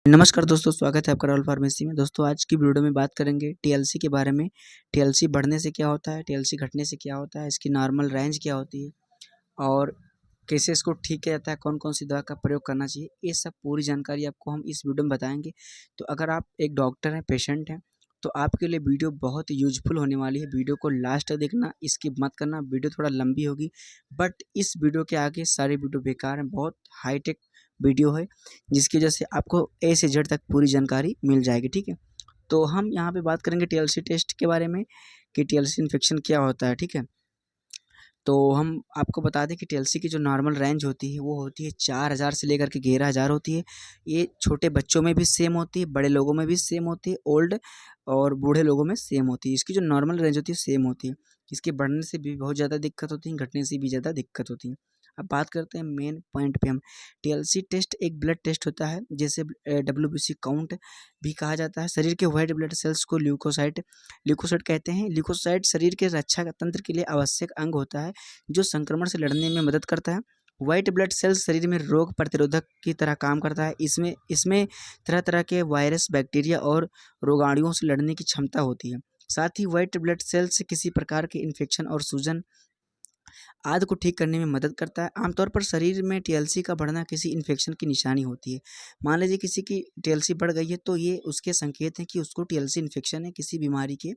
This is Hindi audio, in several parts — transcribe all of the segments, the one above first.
नमस्कार दोस्तों, स्वागत है आपका राहुल फार्मेसी में। दोस्तों आज की वीडियो में बात करेंगे टीएलसी के बारे में। टीएलसी बढ़ने से क्या होता है, टीएलसी घटने से क्या होता है, इसकी नॉर्मल रेंज क्या होती है और कैसे इसको ठीक किया जाता है, कौन कौन सी दवा का प्रयोग करना चाहिए, ये सब पूरी जानकारी आपको हम इस वीडियो में बताएंगे। तो अगर आप एक डॉक्टर हैं, पेशेंट हैं, तो आपके लिए वीडियो बहुत यूजफुल होने वाली है। वीडियो को लास्ट तक देखना, स्किप मत करना। वीडियो थोड़ा लंबी होगी बट इस वीडियो के आगे सारी वीडियो बेकार हैं। बहुत हाईटेक वीडियो है जिसकी वजह से आपको ए से जेड तक पूरी जानकारी मिल जाएगी। ठीक है, तो हम यहाँ पे बात करेंगे टीएलसी टेस्ट के बारे में कि टीएलसी इन्फेक्शन क्या होता है। ठीक है, तो हम आपको बता दें कि टीएलसी की जो नॉर्मल रेंज होती है वो होती है 4000 से लेकर के 11000 होती है। ये छोटे बच्चों में भी सेम होती है, बड़े लोगों में भी सेम होती है, ओल्ड और बूढ़े लोगों में सेम होती है। इसकी जो नॉर्मल रेंज होती है सेम होती है। इसके बढ़ने से भी बहुत ज़्यादा दिक्कत होती है, घटने से भी ज़्यादा दिक्कत होती है। अब बात करते हैं मेन पॉइंट पे हम। टीएलसी टेस्ट एक ब्लड टेस्ट होता है, जैसे डब्ल्यूबीसी काउंट भी कहा जाता है। शरीर के व्हाइट ब्लड सेल्स को ल्यूकोसाइट ल्यूकोसाइट कहते हैं। ल्यूकोसाइट शरीर के रक्षा तंत्र के लिए आवश्यक अंग होता है जो संक्रमण से लड़ने में मदद करता है। व्हाइट ब्लड सेल्स शरीर में रोग प्रतिरोधक की तरह काम करता है। इसमें इसमें तरह तरह के वायरस, बैक्टीरिया और रोगाणुओं से लड़ने की क्षमता होती है। साथ ही व्हाइट ब्लड सेल्स किसी प्रकार के इन्फेक्शन और सूजन आदि को ठीक करने में मदद करता है। आमतौर पर शरीर में टीएलसी का बढ़ना किसी इन्फेक्शन की निशानी होती है। मान लीजिए किसी की टीएलसी बढ़ गई है तो ये उसके संकेत हैं कि उसको टीएलसी इन्फेक्शन है, किसी बीमारी के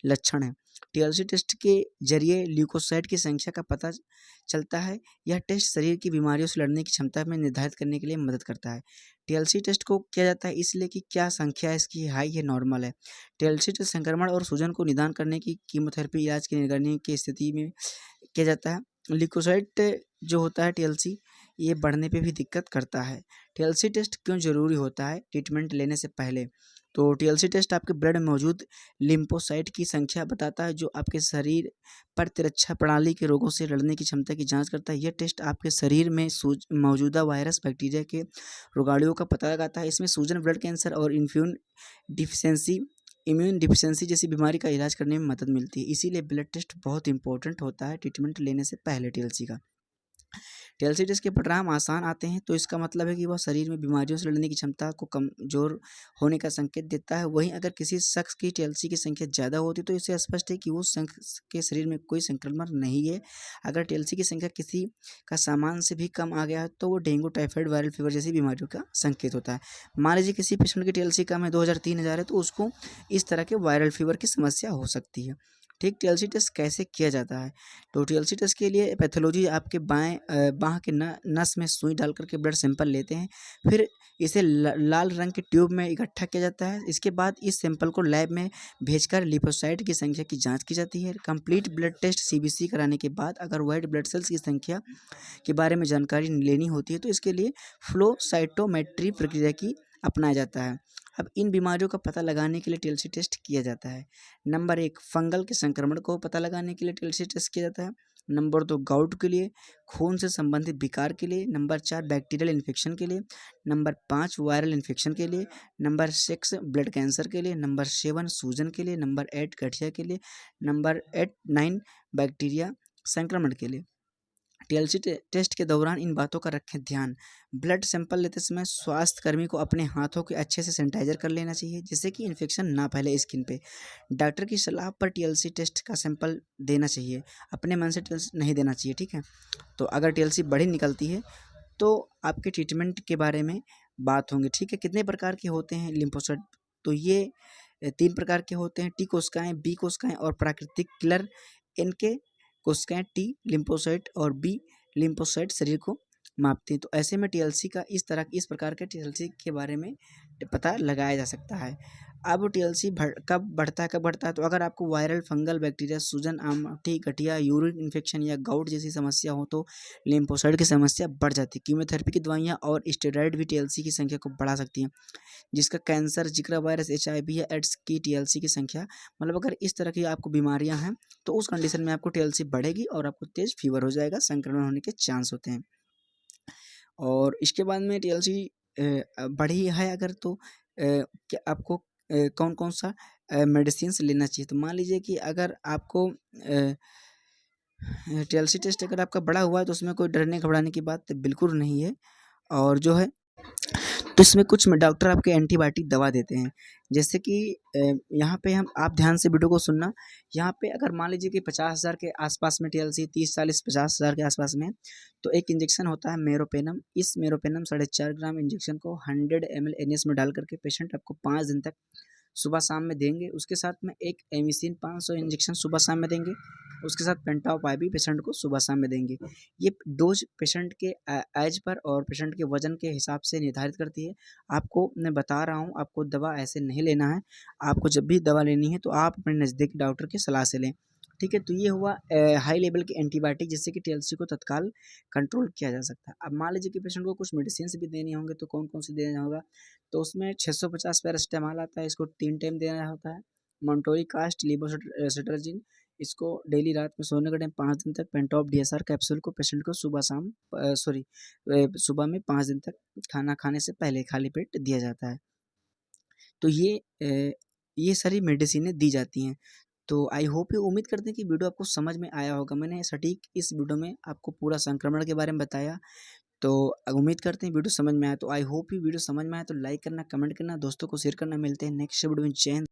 लक्षण है। टीएलसी टेस्ट के जरिए ल्यूकोसाइट की संख्या का पता चलता है। यह टेस्ट शरीर की बीमारियों से लड़ने की क्षमता में निर्धारित करने के लिए मदद करता है। टीएलसी टेस्ट को किया जाता है इसलिए कि क्या संख्या इसकी हाई है, नॉर्मल है। टीएलसी टेस्ट संक्रमण और सूजन को निदान करने की कीमोथेरेपी इलाज की निगरानी की स्थिति में किया जाता है। ल्यूकोसाइट जो होता है टीएलसी, ये बढ़ने पे भी दिक्कत करता है। टीएलसी टेस्ट क्यों ज़रूरी होता है ट्रीटमेंट लेने से पहले? तो टीएलसी टेस्ट आपके ब्लड में मौजूद लिम्फोसाइट की संख्या बताता है जो आपके शरीर प्रतिरक्षा प्रणाली के रोगों से लड़ने की क्षमता की जांच करता है। यह टेस्ट आपके शरीर में मौजूदा वायरस, बैक्टीरिया के रोगाणुओं का पता लगाता है। इसमें सूजन, ब्लड कैंसर और डिफिशेंसी इम्यून डिफिशियंसी जैसी बीमारी का इलाज करने में मदद मिलती है। इसीलिए ब्लड टेस्ट बहुत इंपॉर्टेंट होता है ट्रीटमेंट लेने से पहले टीएलसी का। टीएलसी टेस्ट के परिणाम आसान आते हैं तो इसका मतलब है कि वह शरीर में बीमारियों से लड़ने की क्षमता को कमजोर होने का संकेत देता है। वहीं अगर किसी शख्स की टीएलसी की संख्या ज़्यादा होती तो इससे स्पष्ट है कि उस शख्स के शरीर में कोई संक्रमण नहीं है। अगर टीएलसी की संख्या किसी का सामान्य से भी कम आ गया है तो वो डेंगू, टाइफाइड, वायरल फीवर जैसी बीमारियों का संकेत होता है। मान लीजिए किसी पेशेंट की टीएलसी कम है, 2000-3000 है, तो उसको इस तरह के वायरल फीवर की समस्या हो सकती है। ठीक, टीएलसी टेस्ट कैसे किया जाता है? तो टीएलसी टेस्ट के लिए पैथोलॉजी आपके बाह के नस में सुई डाल करके ब्लड सैंपल लेते हैं। फिर इसे लाल रंग के ट्यूब में इकट्ठा किया जाता है। इसके बाद इस सैंपल को लैब में भेजकर लिपोसाइट की संख्या की जांच की जाती है। कंप्लीट ब्लड टेस्ट सीबीसी कराने के बाद अगर वाइट ब्लड सेल्स की संख्या के बारे में जानकारी लेनी होती है तो इसके लिए फ्लो साइटोमेट्री प्रक्रिया की अपनाया जाता है। अब इन बीमारियों का पता लगाने के लिए टीएलसी टेस्ट किया जाता है। नंबर 1, फंगल के संक्रमण को पता लगाने के लिए टीएलसी टेस्ट किया जाता है। नंबर 2, गाउट के लिए, खून से संबंधित विकार के लिए। नंबर 4, बैक्टीरियल इन्फेक्शन के लिए। नंबर 5, वायरल इन्फेक्शन के लिए। नंबर 6, ब्लड कैंसर के लिए। नंबर 7, सूजन के लिए। नंबर 8, गठिया के लिए। नंबर 9, बैक्टीरिया संक्रमण के लिए। टीएलसी टेस्ट के दौरान इन बातों का रखें ध्यान। ब्लड सैंपल लेते समय स्वास्थ्य कर्मी को अपने हाथों के अच्छे से सैनिटाइजर कर लेना चाहिए जिससे कि इन्फेक्शन ना फैले स्किन पे। डॉक्टर की सलाह पर टीएलसी टेस्ट का सैंपल देना चाहिए, अपने मन से टीएलसी नहीं देना चाहिए। ठीक है, तो अगर टीएलसी बड़ी निकलती है तो आपके ट्रीटमेंट के बारे में बात होंगी। ठीक है, कितने प्रकार के होते हैं लिम्फोसाइट? तो ये 3 प्रकार के होते हैं, टी कोशिकाएं, बी कोशिकाएं और प्राकृतिक किलर। इनके कोशिकाएं टी लिम्फोसाइट और बी लिम्फोसाइट शरीर को मापती है। तो ऐसे में टीएलसी का इस प्रकार के टीएलसी के बारे में पता लगाया जा सकता है। अब टीएलसी कब बढ़ता है? तो अगर आपको वायरल, फंगल, बैक्टीरिया, सूजन, आमटी, गठिया, यूरिन इन्फेक्शन या गाउट जैसी समस्या हो तो लिम्फोसाइट की समस्या बढ़ जाती है। कीमोथेरेपी की दवाइयाँ और स्टेरॉइड भी टीएलसी की संख्या को बढ़ा सकती हैं, जिसका कैंसर, जिगरा वायरस, एचआईवी या एड्स की टीएलसी की संख्या, मतलब अगर इस तरह की आपको बीमारियां हैं तो उस कंडीशन में आपको टीएलसी बढ़ेगी और आपको तेज फीवर हो जाएगा, संक्रमण होने के चांस होते हैं। और इसके बाद में टीएलसी बढ़ी है अगर तो क्या आपको कौन कौन सा मेडिसिन लेना चाहिए? तो मान लीजिए कि अगर आपको टीएलसी टेस्ट अगर आपका बड़ा हुआ है तो उसमें कोई डरने घबराने की बात बिल्कुल नहीं है। और जो है तो इसमें कुछ में डॉक्टर आपके एंटीबायोटिक दवा देते हैं। जैसे कि यहाँ पे हम आप ध्यान से वीडियो को सुनना। यहाँ पे अगर मान लीजिए कि 50,000 के आसपास में टीएलसी 30-40-50,000 के आसपास में, तो एक इंजेक्शन होता है मेरोपेनम। इस मेरोपेनम 4.5 ग्राम इंजेक्शन को 100 ml एनएस में डाल करके पेशेंट आपको 5 दिन तक सुबह शाम में देंगे। उसके साथ में एक एमिसिन 500 इंजेक्शन सुबह शाम में देंगे। उसके साथ पेंटाओपाई भी पेशेंट को सुबह शाम में देंगे। ये डोज पेशेंट के एज पर और पेशेंट के वजन के हिसाब से निर्धारित करती है। आपको मैं बता रहा हूँ, आपको दवा ऐसे नहीं लेना है। आपको जब भी दवा लेनी है तो आप अपने नज़दीकी डॉक्टर की सलाह से लें। ठीक है, तो ये हुआ हाई लेवल के एंटीबायोटिक जिससे कि टीएलसी को तत्काल कंट्रोल किया जा सकता है। अब मान लीजिए कि पेशेंट को कुछ मेडिसिन भी देनी होंगे, तो कौन कौन सी देना होगा, तो उसमें 650 पैरासिटामॉल आता है, इसको 3 टाइम देना होता है। मोंटोरी कास्ट लीवोसिट्राजिन, इसको डेली रात में सोने के टाइम 5 दिन तक। पेंटॉप डीएसआर कैप्सूल को पेशेंट को सुबह शाम सुबह में 5 दिन तक खाना खाने से पहले खाली पेट दिया जाता है। तो ये सारी मेडिसिनें दी जाती हैं। तो आई होप, ये उम्मीद करते हैं कि वीडियो आपको समझ में आया होगा। मैंने सटीक इस वीडियो में आपको पूरा संक्रमण के बारे में बताया। तो उम्मीद करते हैं वीडियो समझ में आया। तो आई होप ये वीडियो समझ में आया तो लाइक करना, कमेंट करना, दोस्तों को शेयर करना। मिलते हैं नेक्स्ट वीडियो में। जय हिंद।